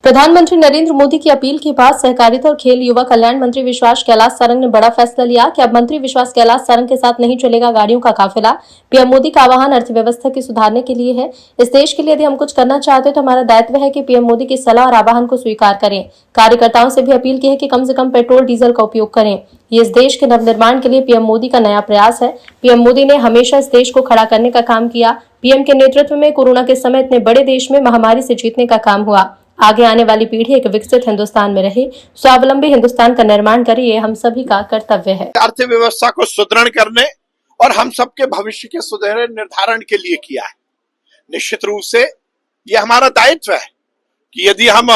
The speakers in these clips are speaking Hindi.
प्रधानमंत्री नरेंद्र मोदी की अपील के बाद सहकारिता और खेल युवा कल्याण मंत्री विश्वास कैलाश सारंग ने बड़ा फैसला लिया कि अब मंत्री विश्वास कैलाश सारंग के साथ नहीं चलेगा गाड़ियों का काफिला। पीएम मोदी का आह्वान अर्थव्यवस्था की सुधारने के लिए है। इस देश के लिए यदि हम कुछ करना चाहते हैं तो हमारा दायित्व है कि पीएम मोदी की सलाह और आह्वान को स्वीकार करें। कार्यकर्ताओं से भी अपील की है कि कम से कम पेट्रोल डीजल का उपयोग करें। ये इस देश के नवनिर्माण के लिए पीएम मोदी का नया प्रयास है। पीएम मोदी ने हमेशा इस देश को खड़ा करने का काम किया। पीएम के नेतृत्व में कोरोना के समय इतने बड़े देश में महामारी से जीतने का काम हुआ। आगे आने वाली पीढ़ी एक विकसित हिंदुस्तान में रहे, स्वावलंबी हिंदुस्तान का निर्माण करे, ये हम सभी का कर्तव्य है। अर्थव्यवस्था को सुदृढ़ करने और हम सबके भविष्य के सुनहरे निर्धारण के लिए किया है। निश्चित रूप से ये हमारा दायित्व है कि यदि हम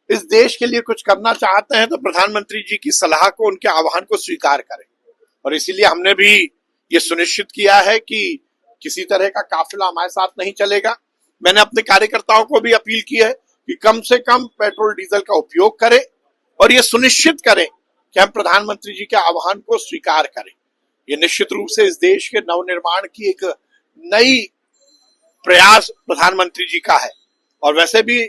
इस देश के लिए कुछ करना चाहते हैं तो प्रधानमंत्री जी की सलाह को, उनके आह्वान को स्वीकार करें। और इसीलिए हमने भी ये सुनिश्चित किया है कि किसी तरह का काफिला हमारे साथ नहीं चलेगा। मैंने अपने कार्यकर्ताओं को भी अपील की है कि कम से कम पेट्रोल डीजल का उपयोग करें और ये सुनिश्चित करें कि हम प्रधानमंत्री जी के आह्वान को स्वीकार करें। ये निश्चित रूप से इस देश के नवनिर्माण की एक नई प्रयास प्रधानमंत्री जी का है। और वैसे भी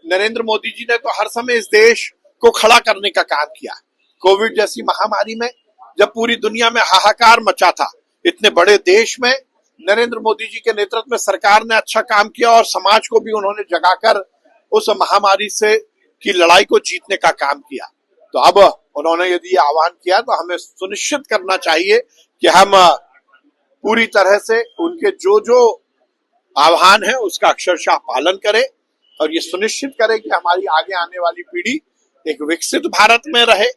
नरेंद्र मोदी जी ने तो हर समय इस देश को खड़ा करने का काम किया। कोविड जैसी महामारी में जब पूरी दुनिया में हाहाकार मचा था, इतने बड़े देश में नरेंद्र मोदी जी के नेतृत्व में सरकार ने अच्छा काम किया और समाज को भी उन्होंने जगाकर उस महामारी से की लड़ाई को जीतने का काम किया। तो अब उन्होंने यदि आह्वान किया तो हमें सुनिश्चित करना चाहिए कि हम पूरी तरह से उनके जो जो आह्वान है उसका अक्षरशः पालन करें और ये सुनिश्चित करें कि हमारी आगे आने वाली पीढ़ी एक विकसित भारत में रहे,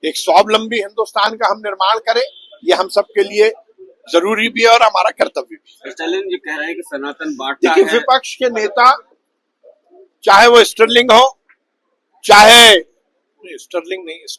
एक स्वावलंबी हिंदुस्तान का हम निर्माण करें। ये हम सबके लिए जरूरी भी है और हमारा कर्तव्य भी। स्टालिन जी कह रहे हैं कि सनातन बांटता देखिए, है। विपक्ष के नेता चाहे वो स्टर्लिंग हो, चाहे स्टर्लिंग नहीं